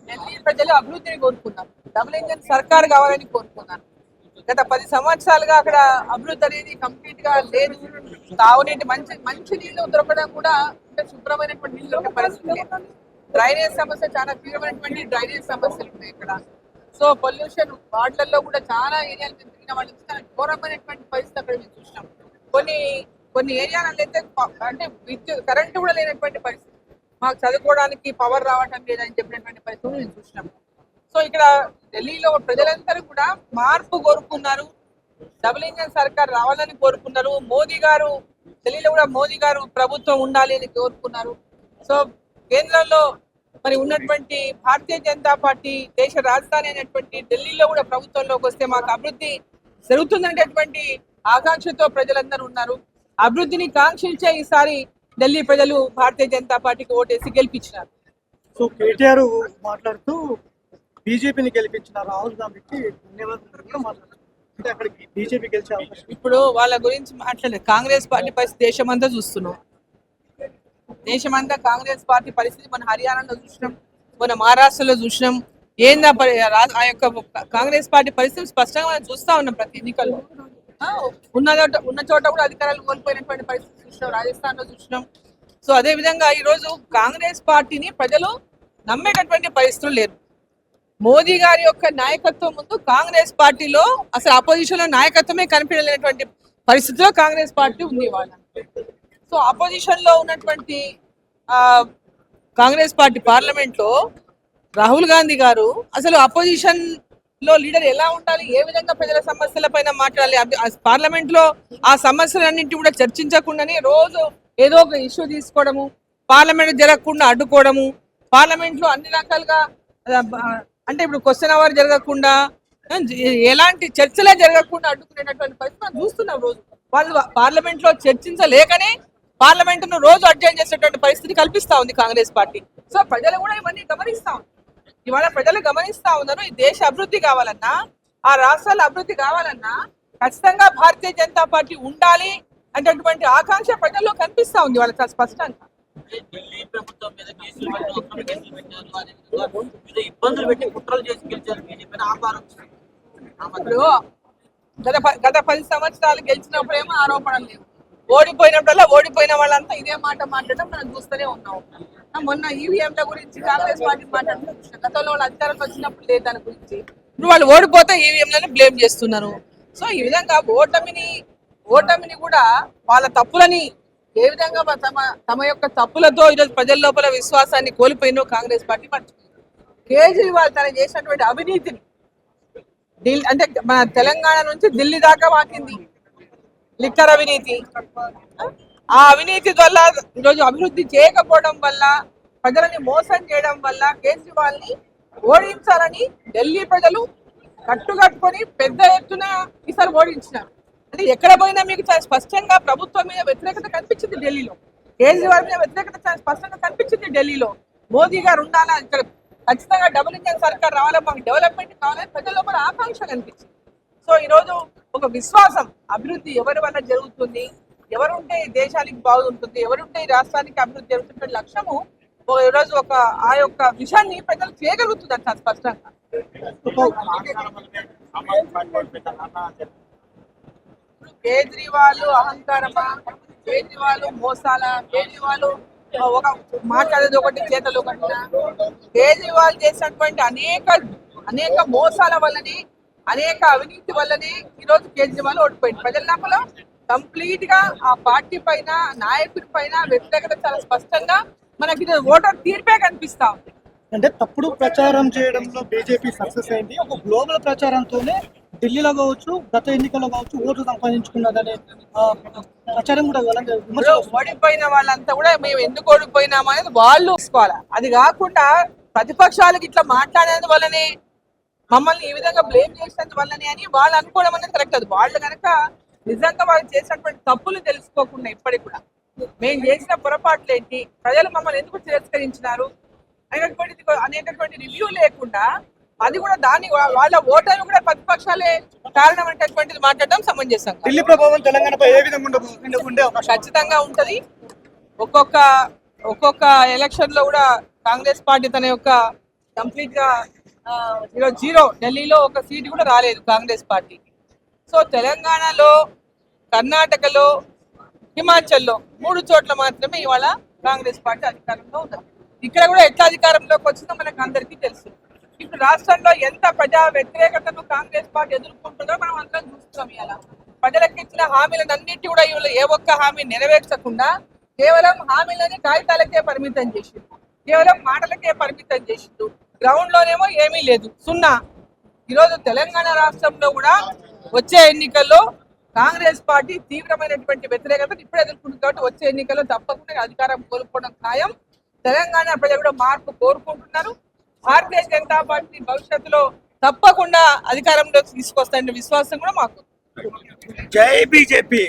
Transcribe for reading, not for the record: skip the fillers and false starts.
ఢిల్లీ ప్రజలు అభివృద్ధిని కోరుకున్నారు. డబుల్ ఇంజన్ సర్కార్ కావాలని కోరుకున్నారు. గత 10 సంవత్సరాలుగా అక్కడ అభివృద్ధి అనేది కంప్లీట్ గా లేదు. తాగునీటి మంచి నీళ్లు దొరకడం కూడా అంటే శుభ్రమైనటువంటి నీళ్ళు దొరికే పరిస్థితి లేదు. డ్రైనేజ్ సమస్య చాలా తీవ్రమైనటువంటి డ్రైనేజ్ సమస్యలు ఉన్నాయి ఇక్కడ. సో పొల్యూషన్ వార్డులలో కూడా చాలా ఏరియాలు తిరిగిన వాళ్ళు ఘోరమైనటువంటి పరిస్థితి అక్కడ మేము చూసినాం. కొన్ని ఏరియాలలో అయితే అంటే విద్యుత్ కరెంటు కూడా లేనటువంటి పరిస్థితి, మాకు చదువుకోవడానికి పవర్ రావటం లేదని చెప్పినటువంటి పరిస్థితులు మేము చూసినాం. సో ఇక్కడ ఢిల్లీలో ప్రజలందరూ కూడా మార్పు కోరుకున్నారు, డబుల్ ఇంజన్ సర్కార్ రావాలని కోరుకున్నారు. మోదీ గారు ఢిల్లీలో కూడా మోదీ గారు ప్రభుత్వం ఉండాలి అని కోరుకున్నారు. సో కేంద్రంలో మరి ఉన్నటువంటి భారతీయ జనతా పార్టీ దేశ రాజధాని అయినటువంటి ఢిల్లీలో కూడా ప్రభుత్వంలోకి వస్తే మాకు అభివృద్ధి జరుగుతుందనేటువంటి ఆకాంక్షతో ప్రజలందరూ ఉన్నారు. అభివృద్ధిని కాంక్షించే ఈసారి ఢిల్లీ ప్రజలు భారతీయ జనతా పార్టీకి ఓటేసి గెలిపించినారు. సో కేటీఆర్ మాట్లాడుతూ బీజేపీని గెలిపించిన రాహుల్ గాంధీకి ధన్యవాదాలు మాట్లాడుతున్నారు. అంటే అక్కడికి బీజేపీ గెలిచే అవకాశం. ఇప్పుడు వాళ్ళ గురించి మాట్లాడలేదు. కాంగ్రెస్ పార్టీ పరిస్థితి దేశమంతా చూస్తున్నాం. దేశమంతా కాంగ్రెస్ పార్టీ పరిస్థితి మన హర్యానాలో చూసినాం, మన మహారాష్ట్రలో చూసినాం. ఏందా ఆ యొక్క కాంగ్రెస్ పార్టీ పరిస్థితి స్పష్టంగా మనం చూస్తా ఉన్నాం. ప్రతి ఎన్నికల్లో ఉన్న చోట కూడా అధికారాలు కోల్పోయినటువంటి పరిస్థితి చూసినాం, రాజస్థాన్ లో చూసినాం. సో అదే విధంగా ఈ రోజు కాంగ్రెస్ పార్టీని ప్రజలు నమ్మేటటువంటి పరిస్థితులు లేరు. మోదీ గారి యొక్క నాయకత్వం ముందు కాంగ్రెస్ పార్టీలో అసలు అపోజిషన్ లో నాయకత్వమే కనిపించలేనటువంటి పరిస్థితిలో కాంగ్రెస్ పార్టీ ఉంది వాళ్ళ. సో అపోజిషన్ లో ఉన్నటువంటి కాంగ్రెస్ పార్టీ పార్లమెంట్ లో రాహుల్ గాంధీ గారు అసలు అపోజిషన్ లో లీడర్ ఎలా ఉండాలి, ఏ విధంగా ప్రజల సమస్యల పైన మాట్లాడాలి, పార్లమెంట్ లో ఆ సమస్యలన్నింటి కూడా చర్చించకుండానే రోజు ఏదో ఒక ఇష్యూ తీసుకోవడము, పార్లమెంట్ జరగకుండా అడ్డుకోవడము, పార్లమెంట్ లో అన్ని రకాలుగా అంటే ఇప్పుడు క్వశ్చన్ అవర్ జరగకుండా ఎలాంటి చర్చలే జరగకుండా అడ్డుకునేటటువంటి పరిస్థితి మనం చూస్తున్నాం. రోజు వాళ్ళు పార్లమెంట్ లో చర్చించలేకనే పార్లమెంట్ ను రోజు అడ్జైన్ చేసేటువంటి పరిస్థితి కల్పిస్తా ఉంది కాంగ్రెస్ పార్టీ. సో ప్రజలు కూడా ఇవన్నీ గమనిస్తా ఉన్నారు. ఇవాళ ప్రజలు గమనిస్తా ఉన్నారు. ఈ దేశ అభివృద్ధి కావాలన్నా, ఆ రాష్ట్రాల అభివృద్ధి కావాలన్నా ఖచ్చితంగా భారతీయ జనతా పార్టీ ఉండాలి అనేటువంటి ఆకాంక్ష ప్రజల్లో కనిపిస్తా ఉంది వాళ్ళ స్పష్టంగా. గత 10 సంవత్సరాలు గెలిచినప్పుడేమో ఆరోపణలు లేవు, ఓడిపోయినప్పుడల్లా ఓడిపోయిన వాళ్ళంతా ఇదే మాట మాట్లాడడం మనం చూస్తూనే ఉన్నాం. మొన్న ఈవీఎంల గురించి కాంగ్రెస్ పార్టీ మాట్లాడుతున్నారు. గతంలో వాళ్ళు అధికారంలో వచ్చినప్పుడు లేదు దాని గురించి. ఇప్పుడు వాళ్ళు ఓడిపోతే ఈవీఎంలని బ్లేమ్ చేస్తున్నారు. సో ఈ విధంగా ఓటమిని కూడా వాళ్ళ తప్పులని ఏ విధంగా తమ యొక్క తప్పులతో ఈరోజు ప్రజల లోపల విశ్వాసాన్ని కోల్పోయినో కాంగ్రెస్ పార్టీ మర్చిపోయింది. కేజ్రీవాల్ తన చేసినటువంటి అవినీతిని అంటే మన తెలంగాణ నుంచి ఢిల్లీ దాకా వాకింది లిక్కర్ అవినీతి. ఆ అవినీతి వల్ల ఈరోజు అభివృద్ధి చేయకపోవడం వల్ల, ప్రజలని మోసం చేయడం వల్ల కేజ్రీవాల్ ని ఓడించాలని ఢిల్లీ ప్రజలు కట్టుకట్టుకొని పెద్ద ఎత్తున ఈసారి ఓడించినారు. అంటే ఎక్కడ పోయినా మీకు చాలా స్పష్టంగా ప్రభుత్వం మీద వ్యతిరేకత కనిపించింది ఢిల్లీలో, కేజ్రీవాల్ మీద వ్యతిరేకత చాలా స్పష్టంగా కనిపించింది ఢిల్లీలో. మోదీ గారు ఉండాలా, ఇక్కడ ఖచ్చితంగా డబుల్ ఇంజన్ సర్కార్ రావాలి, మాకు డెవలప్మెంట్ కావాలని ప్రజల్లో కూడా ఆకాంక్ష కనిపించింది. సో ఈరోజు ఒక విశ్వాసం, అభివృద్ధి ఎవరి వల్ల జరుగుతుంది, ఎవరుంటే దేశానికి బాగుంటుంది, ఎవరుంటే ఈ రాష్ట్రానికి అభివృద్ధి జరుగుతున్న లక్ష్యము ఈరోజు ఆ యొక్క విషయాన్ని ప్రజలు చేయగలుగుతుంది అంట స్పష్టంగా. కేజ్రీవాల్ అహంకారమా, కేజ్రీవాల్ మోసాల, కేజ్రీవాల్ ఒక మాట్లాడేది ఒకటి చేతలు ఒకటి. కేజ్రీవాల్ చేసినటువంటి అనేక మోసాల వల్లనే, అనేక అవినీతి వల్లనే ఈరోజు కేజ్రీవాల్ ఓడిపోయింది. ప్రజల లోపల కంప్లీట్ గా ఆ పార్టీ పైన, నాయకుడి పైన వ్యతిరేకత చాలా స్పష్టంగా మనకి ఓటర్ తీర్పే కనిపిస్తా ఉంది. అంటే తప్పుడు ప్రచారం చేయడంలో బీజేపీ సక్సెస్ అయింది. ఒక గ్లోబల్ ప్రచారంతోనే ఢిల్లీలో కావచ్చు, గత ఎన్నికల్లో కావచ్చు ఓట్లు సంపాదించుకున్నదనే ప్రచారం కూడా ఓడిపోయిన వాళ్ళంతా కూడా మేము ఎందుకు ఓడిపోయినామా అనేది వాళ్ళు తీసుకోవాలి. అది కాకుండా ప్రతిపక్షాలకు ఇట్లా మాట్లాడేది వల్లనే, మమ్మల్ని ఈ విధంగా బ్లేమ్ చేసినందు వల్లనే అని వాళ్ళు అనుకోవడం అనేది కరెక్ట్. అది వాళ్ళు కనుక నిజంగా వాళ్ళు చేసినటువంటి తప్పులు తెలుసుకోకుండా ఇప్పటికి కూడా మేము చేసిన పొరపాట్లు ఏంటి, ప్రజలు మమ్మల్ని ఎందుకు తిరస్కరించినారు అనేటటువంటి రివ్యూ లేకుండా అది కూడా దాన్ని వాళ్ళ ఓటర్లు కూడా ప్రతిపక్షాలే కారణం అనేటటువంటిది మాట్లాడడం సమంజసం. ఢిల్లీ ప్రభావం తెలంగాణపై ఏ విధంగా ఖచ్చితంగా ఉంటది. ఒక్కొక్క ఎలక్షన్ లో కూడా కాంగ్రెస్ పార్టీ తన యొక్క కంప్లీట్ గా జీరో ఢిల్లీలో ఒక సీటు కూడా రాలేదు కాంగ్రెస్ పార్టీకి. సో తెలంగాణలో, కర్ణాటకలో, హిమాచల్లో 3 చోట్ల మాత్రమే ఇవాళ కాంగ్రెస్ పార్టీ అధికారంలో ఉంది. ఇక్కడ కూడా ఎట్లా అధికారంలోకి వచ్చిందో మనకు అందరికీ తెలుసు. ఇప్పుడు రాష్ట్రంలో ఎంత ప్రజా వ్యతిరేకతను కాంగ్రెస్ పార్టీ ఎదుర్కొంటుందో మనం అందరం చూస్తున్నాం. ఇలా ప్రజలకు ఇచ్చిన హామీలను అన్నిటి కూడా ఇవాళ ఏ ఒక్క హామీ నెరవేర్చకుండా కేవలం హామీలని కాగితాలకే పరిమితం చేసిండు, కేవలం మాటలకే పరిమితం చేసిండు. గ్రౌండ్ లోనేమో ఏమీ లేదు, సున్నా. ఈరోజు తెలంగాణ రాష్ట్రంలో కూడా వచ్చే ఎన్నికల్లో కాంగ్రెస్ పార్టీ తీవ్రమైనటువంటి వ్యతిరేకతను ఇప్పుడు ఎదుర్కొంటుంది. కాబట్టి వచ్చే ఎన్నికల్లో తప్పకుండా అధికారం కోల్పోవడం ఖాయం. తెలంగాణ ప్రజలు కూడా మార్పు కోరుకుంటున్నారు. భారతీయ జనతా పార్టీ భవిష్యత్తులో తప్పకుండా అధికారంలోకి తీసుకొస్తారనే విశ్వాసం కూడా మాకు. జై బీజేపీ.